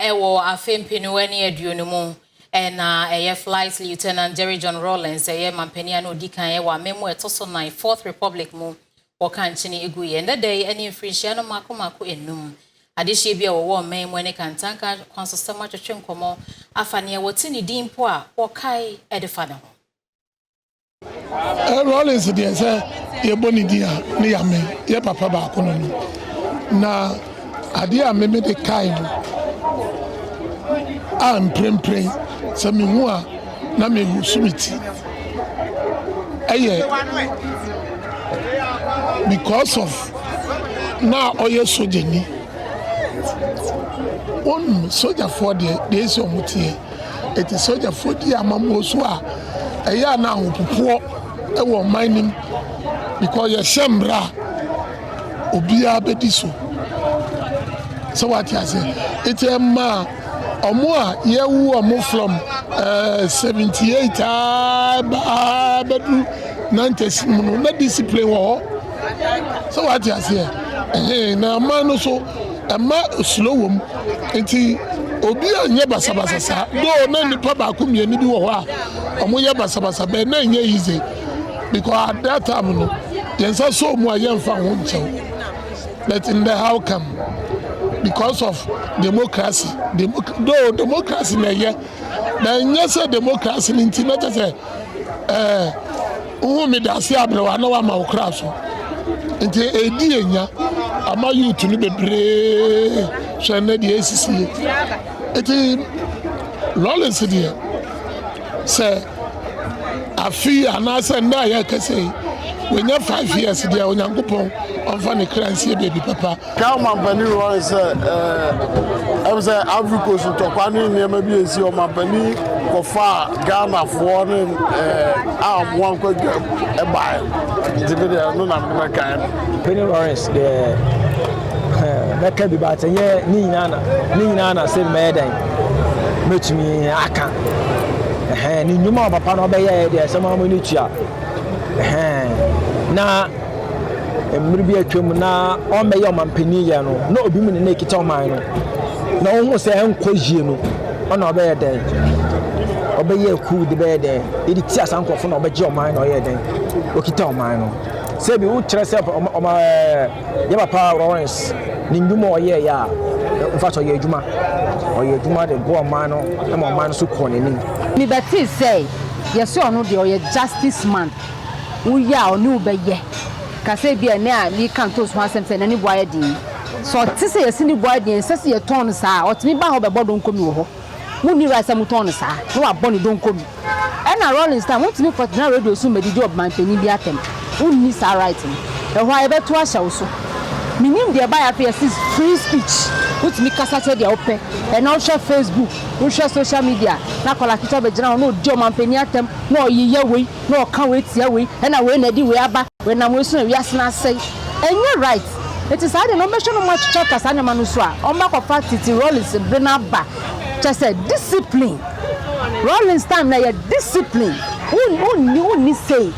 ewo afempinu weni eduonumu eye Flight Lieutenant Jerry John Rawlings eye mampenia no dikan ye wa memo etoso 9 4th Republic mu wokanchini eguye ndede eni infrinchia no mako enum adehye bia wo memo ne kantanka kwansostema twetwe nkomo afane wotini dimpo a wokai edefa ne ho Rawlings de say ye boni dia ne ya me ye papa ba ko no na ade a me de kai no am prempren se me hu a na me hu sumiti eye because of na oye sojeni on soldier for the so mutie it is soldier for the amamo so a eye na hopopo e wo mining because ye shemra obia bedi so what you say it ma Amoah yewu omo from 78 ba bedu 90 no na discipline wo so what you say na man so ama slow wom enti obi anye basabasa sa do na nipa ba ko mieni bi wo ho a omo ye basabasa be na anye easy because at that time no yensa so mu ayemfa ho nchew but in the how come because of democracy democracy na ye na nyese democracy ni ntimete se me da se abrewa na wa ma okra so nti edi enya ama youth ni bebre so na di esisi eti Rawlings die se Afia na se na ya kase wenya 5 years dia onyankopon onfa ne kransie baby papa Calma Bani Rawlings am say Africa so to kwani niam bi esi o mabani ko fa Ghana for ne Amoah ko e ba dibede no na me kan Bani Rawlings de meka bi ba tanye ni nyina na se me dan metumi aka ni nyuma papa no be ye de se ma mo ni tua na mmiri bi atwam na o me ye mampani ye no na obi mu ne na ekita oman no na wo ho se enko yie no ona obe ye den obe ye ku de be den edi ti asankofo na obe je oman na o ye den okita oman no se bi wo kire se ye papa Rawlings ni nduma o ye ya mfa so ye adwuma de bo oman no na oman so ko ne ni mi beti say yes onu de o ye justice man wo ya onu be ye kase bia ne a mi kan to so asem se na ni boye din so tise yesi ni boye din se se ye ton sa otimi ba ho be bodo nkomi wo ho mu ni ra se mu ton sa no wa boni don nkomi e na Rawlings time mutimi for na radio so medidi ob man pani bi atem unni sa right e ho aye beto ahya wo so minim de ba ya fe free speech mutimi kasa che de ope e na share Facebook we share social media na kola kita be jina no di o man pani atem na oyiye we na o kan we tia we e na we na di we aba we na mo so na wiase na say enye right it is hard no me show no much chapter sa nyama no so a o ma ko practice Rawlings be na ba just say discipline Rawlings time na ya discipline who ni say